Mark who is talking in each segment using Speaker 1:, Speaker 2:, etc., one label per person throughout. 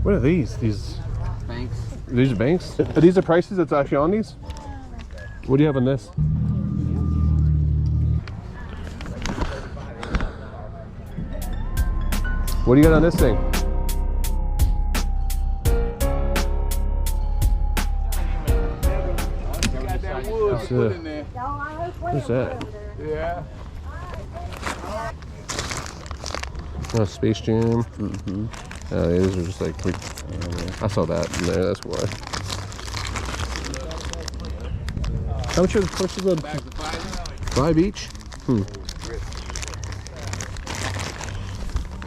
Speaker 1: What are these? These
Speaker 2: Banks.
Speaker 1: are banks? Are these the prices that's actually on these? What do you have on this? What do you got on this thing? What's that?
Speaker 2: Yeah.
Speaker 1: Oh, Space Jam. Oh, these are just like I saw that in there. That's why. How much are the 5 each?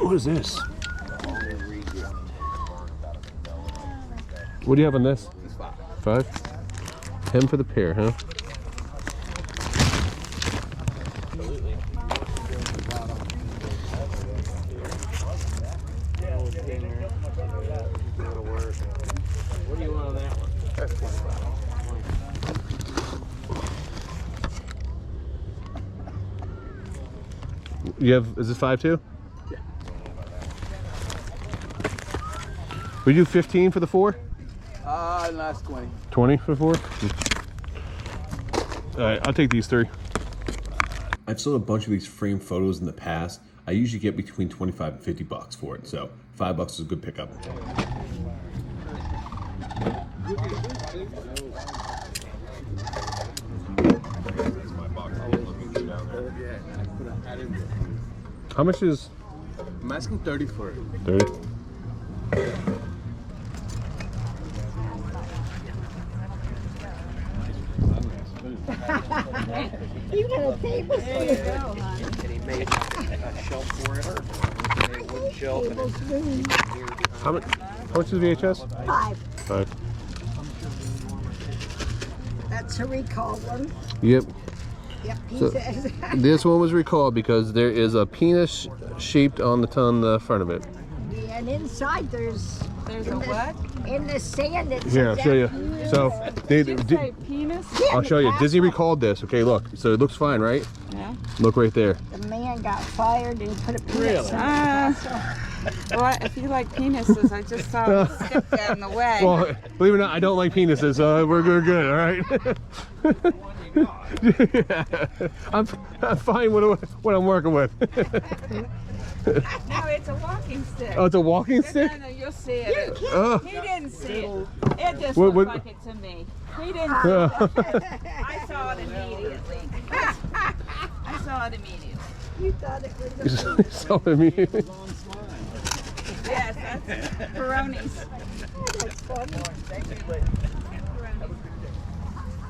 Speaker 1: What is this? What do you have on this? 5. 10 for the pair, huh?
Speaker 2: What do you want on that one?
Speaker 1: You have, is this 5 too? Yeah. We do 15 for the 4?
Speaker 2: Last 20.
Speaker 1: 20 for 4? Alright, I'll take these 3. I've sold a bunch of these framed photos in the past. I usually get between 25 and 50 bucks for it, so $5 is a good pickup. How much is?
Speaker 2: I'm asking 30 for it.
Speaker 1: 30.
Speaker 3: You got a table.
Speaker 2: And he made a shelf for it. He made a wooden shelf.
Speaker 1: How much is VHS?
Speaker 3: 5.
Speaker 1: 5.
Speaker 3: That's a recall one.
Speaker 1: Yep.
Speaker 3: Yep, he
Speaker 1: So,
Speaker 3: says.
Speaker 1: this one was recalled because there is a penis shaped on the front of it.
Speaker 3: And inside there's
Speaker 4: a what?
Speaker 3: In the sand it
Speaker 1: Here, I'll
Speaker 3: says
Speaker 1: show you.
Speaker 3: that
Speaker 1: So,
Speaker 4: Did you say penis?
Speaker 1: I'll show you. Disney recalled this. Okay, look. So it looks fine, right?
Speaker 4: Yeah.
Speaker 1: Look right there.
Speaker 3: the man got fired and put a penis in
Speaker 4: Well, if you like penises, I just saw them stick down the way.
Speaker 1: Well, believe it or not, I don't like penises, so we're good, all right? Yeah. I'm fine with what I'm working with.
Speaker 4: No, it's a walking stick.
Speaker 1: Oh, it's a walking stick?
Speaker 4: No, you'll see it.
Speaker 1: Oh.
Speaker 4: He didn't see it. It just
Speaker 1: What-
Speaker 4: looked
Speaker 1: what-
Speaker 4: like it to me. He didn't see it. I saw it immediately. I saw it immediately.
Speaker 3: You thought it was a
Speaker 1: So, I mean,
Speaker 4: Yes, that's Peroni's.
Speaker 3: That's funny.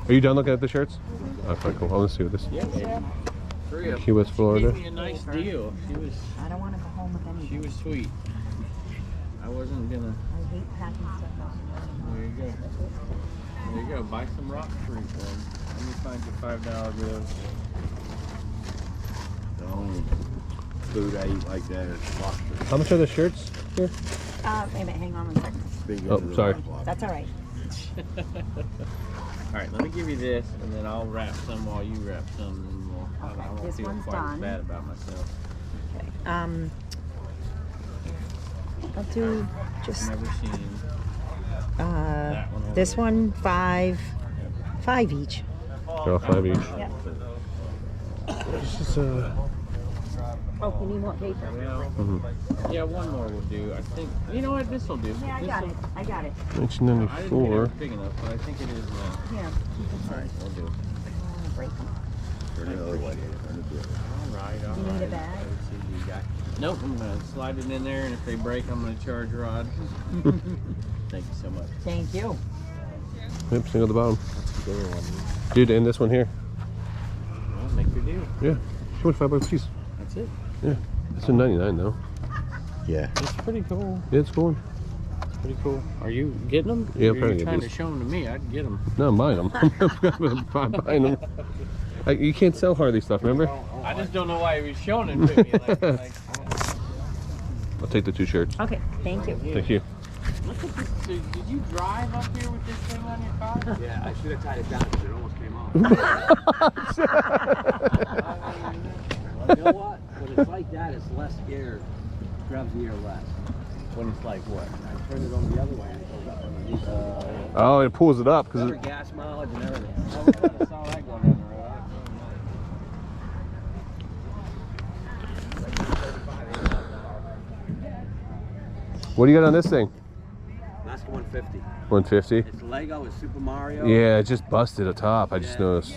Speaker 1: are you done looking at the shirts? Okay, cool. Let's see what this is. Key West, Florida.
Speaker 2: Gave me a nice deal.
Speaker 3: I don't want to go home with any.
Speaker 2: She was sweet. I wasn't gonna.
Speaker 3: I hate packing stuff up.
Speaker 2: There you go. There you go. Buy some rock fruit then. Let me find you $5 bills.
Speaker 5: The only food I eat like that is lobster.
Speaker 1: How much are the shirts here?
Speaker 3: Wait a minute, hang on one second.
Speaker 5: Big
Speaker 1: Oh,
Speaker 5: into the
Speaker 1: sorry.
Speaker 5: lobster.
Speaker 3: That's all right.
Speaker 2: All right, let me give you this, and then I'll wrap some while you wrap some, and I won't
Speaker 3: this
Speaker 2: feel
Speaker 3: one's
Speaker 2: quite
Speaker 3: done.
Speaker 2: as bad about myself.
Speaker 3: I'll do just
Speaker 2: Never seen
Speaker 3: uh,
Speaker 2: that one.
Speaker 3: this one 5 each.
Speaker 1: They're all 5 each.
Speaker 3: Yep.
Speaker 1: This is
Speaker 3: Oh, you need more paper?
Speaker 2: Well, yeah, one more will do. I think. You know what? This will do.
Speaker 3: Yeah, I got it. I got it.
Speaker 1: 1994.
Speaker 2: I didn't think it was big enough, but I think it is now.
Speaker 3: Yeah.
Speaker 2: All right, we'll do it.
Speaker 3: Break them.
Speaker 5: Turn it the other way. Turn it the other way.
Speaker 2: All right.
Speaker 3: You need a bag?
Speaker 2: Nope, I'm gonna slide it in there, and if they break, I'm gonna charge Rod. Thank you so much.
Speaker 3: Thank you.
Speaker 1: Yep, single at the bottom. Dude, and this one here.
Speaker 2: Well, make your deal.
Speaker 1: Yeah. $25 a piece.
Speaker 2: That's it.
Speaker 1: Yeah. It's a 99 though.
Speaker 5: Yeah.
Speaker 2: It's pretty cool.
Speaker 1: Yeah, it's going.
Speaker 2: It's pretty cool. Are you getting them?
Speaker 1: Yeah, I'm
Speaker 2: Or
Speaker 1: probably
Speaker 2: you're
Speaker 1: gonna
Speaker 2: trying to
Speaker 1: do-
Speaker 2: show them to me. I'd get them.
Speaker 1: No, I'm buying them. I'm buying them. You can't sell Harley stuff, remember?
Speaker 2: I just don't know why he was showing it to me. Like,
Speaker 1: I'll take the 2 shirts.
Speaker 3: Okay, thank you.
Speaker 1: Thank you.
Speaker 2: look at this. Did you drive up here with this thing on your car?
Speaker 5: Yeah, I should have tied it down because it almost came off.
Speaker 6: Well, you know what? When it's like that, it's less air. Grabs the air less.
Speaker 2: When it's like what?
Speaker 5: Turn it on the other way. It goes up underneath.
Speaker 6: Oh, it pulls it up
Speaker 2: Better
Speaker 6: because
Speaker 2: gas mileage and everything. I saw that going down the road.
Speaker 6: what do you got on this thing?
Speaker 5: That's 150.
Speaker 6: 150.
Speaker 5: It's Lego. It's Super Mario.
Speaker 6: Yeah, it just busted a top. I just noticed.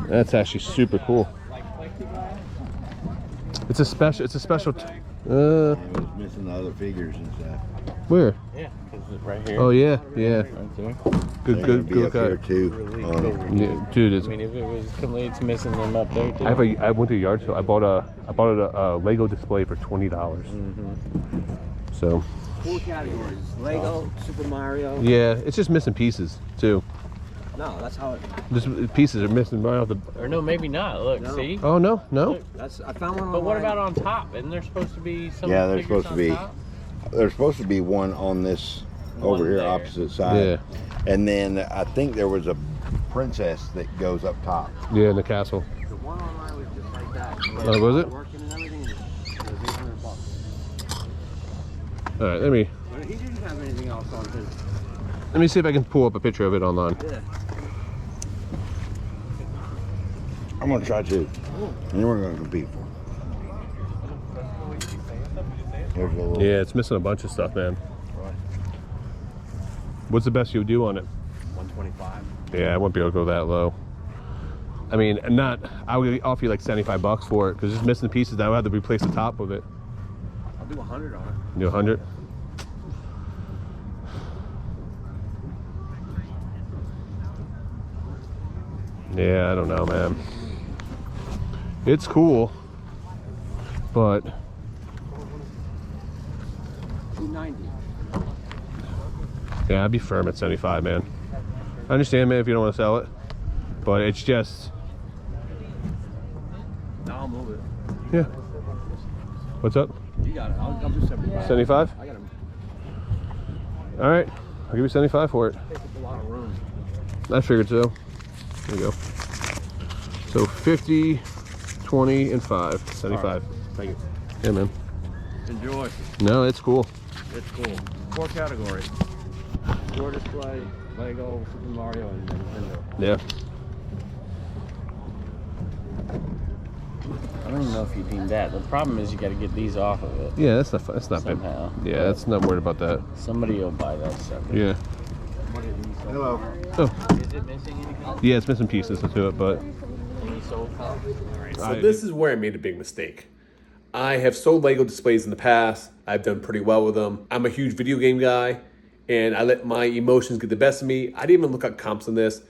Speaker 6: That's actually super cool. It's a special. It's a special.
Speaker 5: It was missing the other figures and stuff.
Speaker 6: Where?
Speaker 2: Yeah, because it's right here.
Speaker 6: Oh yeah, yeah.
Speaker 2: Right there.
Speaker 6: Good,
Speaker 5: They're
Speaker 6: good,
Speaker 5: gonna be up
Speaker 6: good
Speaker 5: here
Speaker 6: cut.
Speaker 5: too.
Speaker 6: Yeah, dude, it's.
Speaker 2: I mean, if it was complete, it's missing them up there too.
Speaker 6: I went to a yard sale. I bought a Lego display for $20. So
Speaker 5: 4 categories: Lego, Super Mario.
Speaker 6: yeah, it's just missing pieces too.
Speaker 5: No, that's how it.
Speaker 6: Just pieces are missing right off the.
Speaker 2: Or no, maybe not. Look,
Speaker 5: No.
Speaker 2: see?
Speaker 6: Oh no, no.
Speaker 5: That's. I found one.
Speaker 2: But what
Speaker 5: online.
Speaker 2: about on top? Isn't there supposed to be some?
Speaker 5: Yeah, there's
Speaker 2: figures
Speaker 5: supposed to
Speaker 2: on
Speaker 5: be.
Speaker 2: top?
Speaker 5: There's supposed to be one on this
Speaker 2: One
Speaker 5: over here,
Speaker 2: there.
Speaker 5: opposite side.
Speaker 6: Yeah,
Speaker 5: And then I think there was a princess that goes up top.
Speaker 6: yeah, in the castle.
Speaker 5: The one online was just like that.
Speaker 6: Oh, was it?
Speaker 5: Working and everything. It was $800.
Speaker 6: All right, let me
Speaker 5: But he didn't have anything else on his.
Speaker 6: see if I can pull up a picture of it online.
Speaker 5: Yeah. I'm gonna try to. And we're gonna compete for. There's a little.
Speaker 6: Yeah, it's missing a bunch of stuff, man.
Speaker 5: Right.
Speaker 6: What's the best you would do on it?
Speaker 5: 125.
Speaker 6: Yeah, I wouldn't be able to go that low. I mean, I would offer you like $75 for it because it's missing pieces. Now I would have to replace the top of it.
Speaker 5: I'll do 100 on it.
Speaker 6: Do 100. Yeah, I don't know, man. It's cool, but
Speaker 5: 290.
Speaker 6: yeah, I'd be firm at 75, man. I understand, man, if you don't want to sell it, but it's just,
Speaker 5: No, I'll move it.
Speaker 6: yeah. What's up?
Speaker 5: You got it. I'll do 75.
Speaker 6: 75?
Speaker 5: I got him.
Speaker 6: All right, I'll give you 75 for it.
Speaker 5: Takes up a lot of room.
Speaker 6: I figured so. There you go. So 50, 20, and 5. 75.
Speaker 5: Thank you.
Speaker 6: Yeah, man.
Speaker 5: Enjoy.
Speaker 6: No, it's cool.
Speaker 5: It's cool. 4 categories. Door display, Lego, Super Mario, and Nintendo.
Speaker 6: Yeah.
Speaker 2: I don't even know if you deem that. The problem is you got to get these off of it.
Speaker 6: Yeah, that's not bad.
Speaker 2: Somehow.
Speaker 6: Yeah, that's not worried about that.
Speaker 2: Somebody will buy that stuff.
Speaker 6: Yeah.
Speaker 5: Hello.
Speaker 6: Oh,
Speaker 2: Is it missing anything?
Speaker 6: yeah, it's missing pieces to it, but
Speaker 2: Any sold copies?
Speaker 1: So this is where I made a big mistake. I have sold Lego displays in the past. I've done pretty well with them. I'm a huge video game guy, and I let my emotions get the best of me. I didn't even look at comps on this.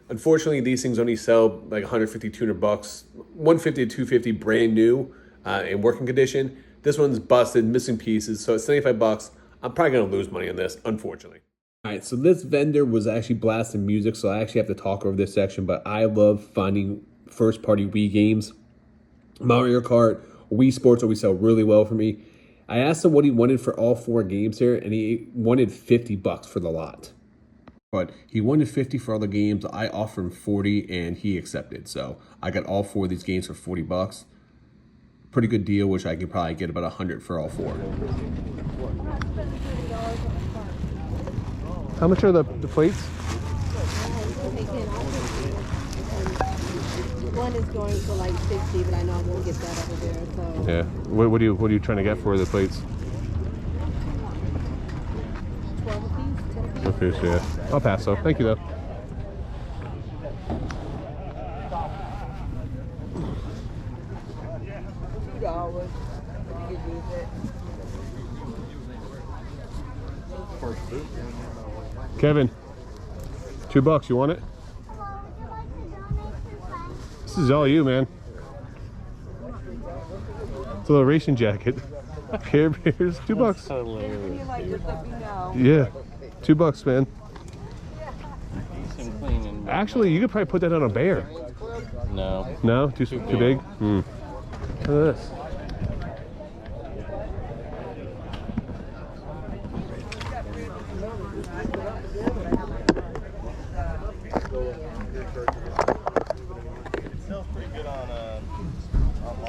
Speaker 1: Unfortunately, these things only sell like 150, 200 bucks, 150 to 250 brand new in working condition. This one's busted, missing pieces, so it's 75 bucks. I'm probably gonna lose money on this, unfortunately. All right, so this vendor was actually blasting music, so I actually have to talk over this section, but I love finding first-party Wii games. Mario Kart, Wii Sports always sell really well for me. I asked him what he wanted for all 4 games here, and he wanted 50 bucks for the lot. But he wanted 50 for all the games. I offered him 40, and he accepted. So I got all 4 of these games for 40 bucks. Pretty good deal, which I could probably get about 100 for all 4.
Speaker 6: how much are the plates?
Speaker 7: One is going for like 60, but I know I won't get that over there. So
Speaker 6: Yeah. What are you trying to get for the plates?
Speaker 7: 12 a piece, 10 a piece.
Speaker 6: Okay, so yeah. I'll pass though. Thank you though.
Speaker 4: $2. You could use it.
Speaker 6: Kevin, $2. You want it? This is all you, man. It's a little racing jacket. Care Bears, $2.
Speaker 2: Hilarious.
Speaker 4: You like, just let me know.
Speaker 6: Yeah, $2, man.
Speaker 2: Some cleaning. but
Speaker 6: Actually, you could probably put that on a bear.
Speaker 2: no.
Speaker 6: No, too big. Hmm. Look at this.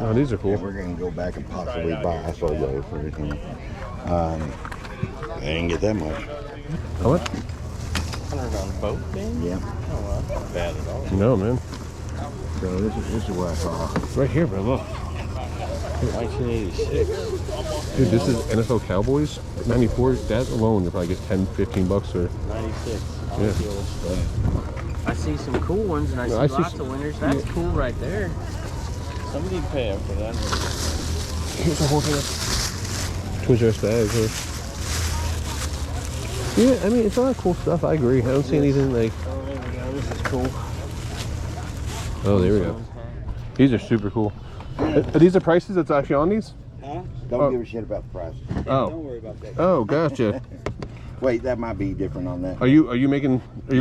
Speaker 6: Oh, these are cool.
Speaker 5: We're gonna go back and possibly buy a solo for everything.
Speaker 8: I didn't get that much.
Speaker 6: How much?
Speaker 2: 100 on both bins?
Speaker 8: Yeah.
Speaker 2: Oh, well, that's not bad at all.
Speaker 6: No, man.
Speaker 8: So this is what I saw.
Speaker 6: Right here, bro. Look.
Speaker 2: 1986.
Speaker 6: Dude, this is NFL Cowboys. 94. That alone, you probably get 10, 15 bucks or.
Speaker 2: 96.
Speaker 6: Yeah.
Speaker 2: I see some cool ones and I see lots of winners. That's cool right there. Somebody pay up for that.
Speaker 6: Here's a whole thing of Toys R Us bags. Yeah, I mean, it's a lot of cool stuff. I agree. I don't see anything like.
Speaker 2: Oh, there we go. This is cool.
Speaker 6: Oh, there we go. These are super cool. Are these the prices that's actually on these?
Speaker 8: Huh? Don't give a shit about the price.
Speaker 6: Oh.
Speaker 8: Don't worry about that.
Speaker 6: Oh, gotcha.
Speaker 8: Wait, that might be different on that.
Speaker 6: Are you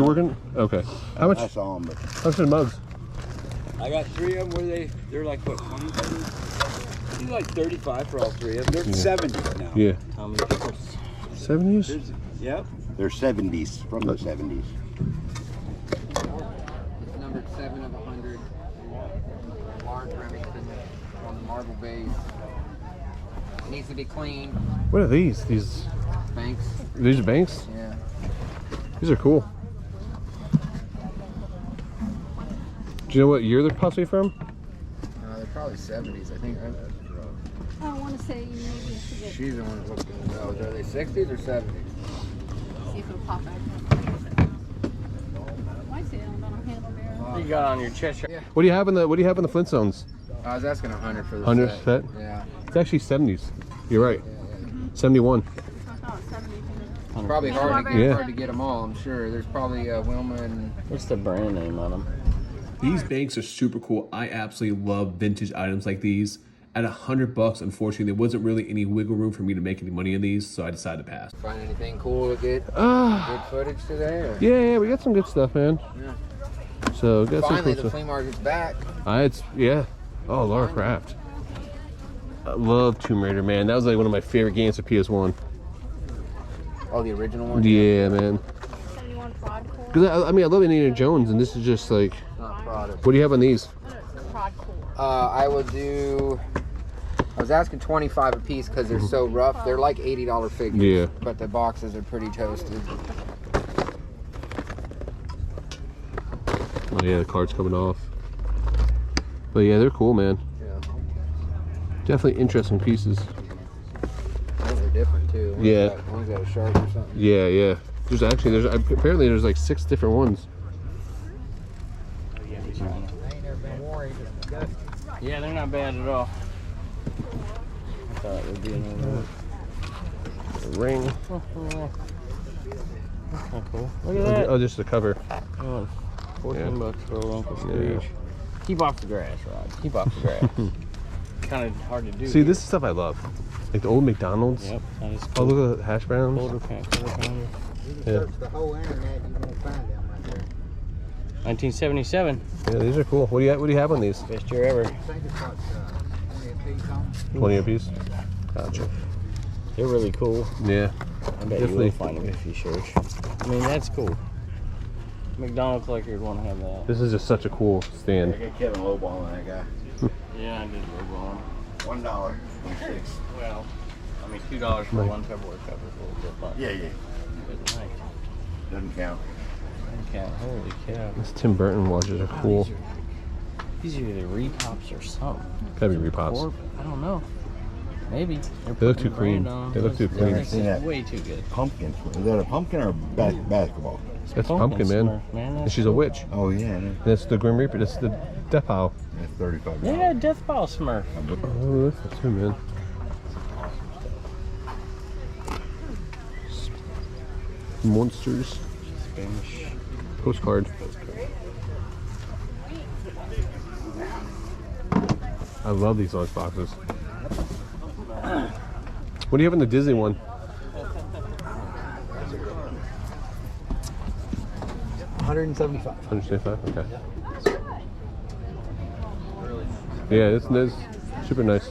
Speaker 6: working? Okay. How much?
Speaker 8: I saw them, but
Speaker 6: How much are the mugs?
Speaker 5: I got 3 of them. They're like what, 20? They're like 35 for all 3 of them. They're 70s now.
Speaker 6: Yeah.
Speaker 2: Tommy Pickles.
Speaker 6: 70s?
Speaker 5: Yep.
Speaker 8: they're 70s, from the 70s.
Speaker 9: It's numbered 7 of 100. Large Remington on the marble base. It needs to be cleaned.
Speaker 6: What are these? These
Speaker 9: Banks.
Speaker 6: are banks?
Speaker 9: Yeah.
Speaker 6: These are cool. Do you know what year they're possibly from?
Speaker 9: They're probably 70s, I think, right?
Speaker 7: I want to say maybe forget.
Speaker 9: She's the one looking at those. Are they 60s or 70s?
Speaker 7: See if it'll pop out. Might say I'm on a handle there.
Speaker 2: What you got on your chest?
Speaker 9: Yeah.
Speaker 6: What do you have in the Flintstones?
Speaker 9: I was asking 100 for the
Speaker 6: 100
Speaker 9: set.
Speaker 6: set?
Speaker 9: Yeah.
Speaker 6: It's actually 70s. You're right. 71.
Speaker 9: It's probably hard to get them all, I'm sure. There's probably Wilma and...
Speaker 2: What's the brand name on them?
Speaker 1: These banks are super cool. I absolutely love vintage items like these. At $100, unfortunately, there wasn't really any wiggle room for me to make any money in these, so I decided to pass.
Speaker 9: Find anything cool to get good footage today? Or?
Speaker 6: Yeah, we got some good stuff, man.
Speaker 9: Yeah.
Speaker 6: So, got some
Speaker 9: Finally,
Speaker 6: cool
Speaker 9: the
Speaker 6: stuff.
Speaker 9: flea market's back.
Speaker 6: Yeah. Oh, Lara Croft. I love Tomb Raider, man. That was like one of my favorite games for PS1.
Speaker 9: Oh, the original one?
Speaker 6: Yeah, man. Because I mean, I love Indiana Jones, and this is just like.
Speaker 9: Not product.
Speaker 6: What do you have on these?
Speaker 9: I will do. I was asking 25 a piece because they're so rough. They're like $80 figures.
Speaker 6: Yeah.
Speaker 9: But the boxes are pretty toasted.
Speaker 6: Oh yeah, the card's coming off. But yeah, they're cool, man.
Speaker 9: Yeah.
Speaker 6: Definitely interesting pieces.
Speaker 9: I think they're different too. One's got a shark or something.
Speaker 6: Yeah. Apparently there's like 6 different ones.
Speaker 2: Yeah, they're not bad at all. I thought it would be another
Speaker 6: Ring.
Speaker 2: That's cool. Look at that.
Speaker 6: Oh, just the cover.
Speaker 2: 14 bucks for a Uncle
Speaker 6: Yeah.
Speaker 2: Stage. Keep off the grass, Rod. Keep off the grass. Kind of hard to do.
Speaker 6: See, this is stuff I love. Like the old McDonald's.
Speaker 2: Yep, that is
Speaker 6: Oh,
Speaker 2: cool.
Speaker 6: look at the hash browns.
Speaker 2: Quarter pounder.
Speaker 6: Yeah.
Speaker 9: The whole internet, you won't find them right there.
Speaker 2: 1977.
Speaker 6: Yeah, these are cool. What do you have on these?
Speaker 2: Best year ever.
Speaker 9: I think it's got 20 a piece on
Speaker 6: 20 a piece. Gotcha.
Speaker 2: They're really cool.
Speaker 6: Yeah.
Speaker 2: I bet you will find them if you search. I mean, that's cool. McDonald collector would want to have that.
Speaker 6: This is just such a cool stand.
Speaker 8: I got Kevin lowballing that guy.
Speaker 2: Yeah, I did logo on.
Speaker 8: $1. 26.
Speaker 2: Well, I mean, $2 for one February cover is a little bit much.
Speaker 8: Yeah.
Speaker 2: But nice.
Speaker 8: Doesn't count.
Speaker 2: Okay, holy cow.
Speaker 6: These Tim Burton watches are cool.
Speaker 2: These are either repops or something.
Speaker 6: Gotta be repops.
Speaker 2: Or, I don't know. Maybe.
Speaker 6: They look too clean. They look too clean.
Speaker 2: This is way too good.
Speaker 8: Pumpkin. Is that a pumpkin or basketball?
Speaker 6: That's pumpkin, man. And she's a witch.
Speaker 8: Oh, yeah.
Speaker 6: That's the Grim Reaper. That's the Death Howl.
Speaker 8: That's $35.
Speaker 2: Yeah, Death Ball Smurf.
Speaker 6: Oh, that's too, man. Monsters.
Speaker 2: Spanish.
Speaker 6: Postcard. I love these lunch boxes. What do you have in the Disney one?
Speaker 9: $175.
Speaker 6: 175. Okay. Yeah, it's super nice.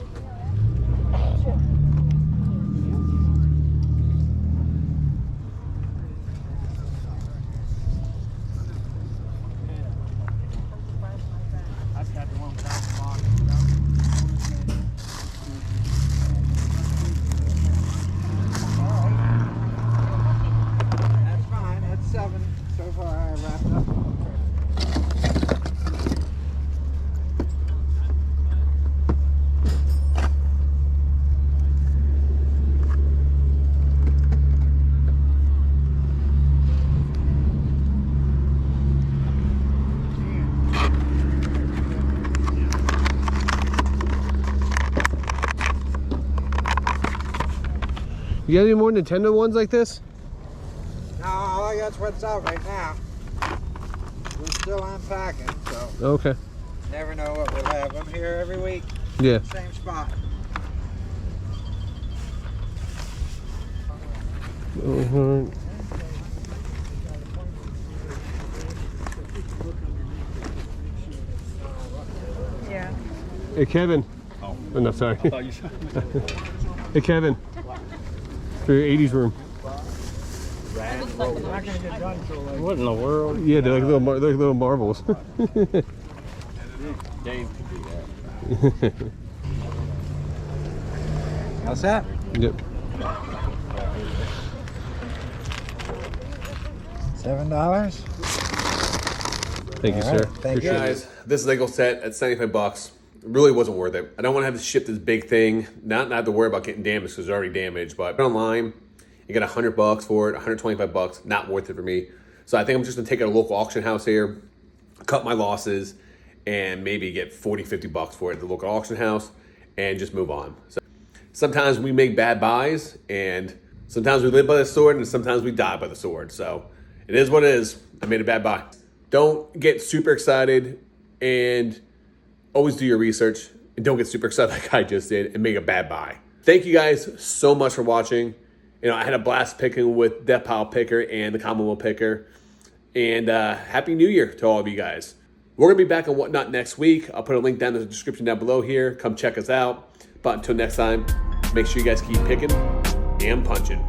Speaker 6: You got any more Nintendo ones like this?
Speaker 10: No, that's what's out right now. We're still unpacking, so
Speaker 6: Okay.
Speaker 10: never know what we'll have. I'm here every week,
Speaker 6: Yeah.
Speaker 10: same spot.
Speaker 4: Yeah.
Speaker 6: Hey, Kevin. Oh, no, sorry. Hey, Kevin. For your 80s room.
Speaker 2: What in the world?
Speaker 6: Yeah, they're like little marbles.
Speaker 2: Dave could do that.
Speaker 10: How's that?
Speaker 6: Yep.
Speaker 10: $7?
Speaker 6: Thank you,
Speaker 10: All
Speaker 6: sir.
Speaker 10: right, thank you.
Speaker 1: Guys, this Lego set at 75 bucks really wasn't worth it. I don't want to have to ship this big thing, not have to worry about getting damaged because it's already damaged, but online, you get 100 bucks for it, 125 bucks, not worth it for me. So I think I'm just gonna take it to a local auction house here, cut my losses, and maybe get 40, 50 bucks for it at the local auction house and just move on. So sometimes we make bad buys and sometimes we live by the sword and sometimes we die by the sword. So it is what it is. I made a bad buy. Don't get super excited and always do your research and don't get super excited like I just did and make a bad buy. Thank you guys so much for watching. You know, I had a blast picking with Death Pile Picker and the Commonwealth Picker. And Happy New Year to all of you guys. We're going to be back on Whatnot next week. I'll put a link down in the description down below here. Come check us out. But until next time, make sure you guys keep picking and punching.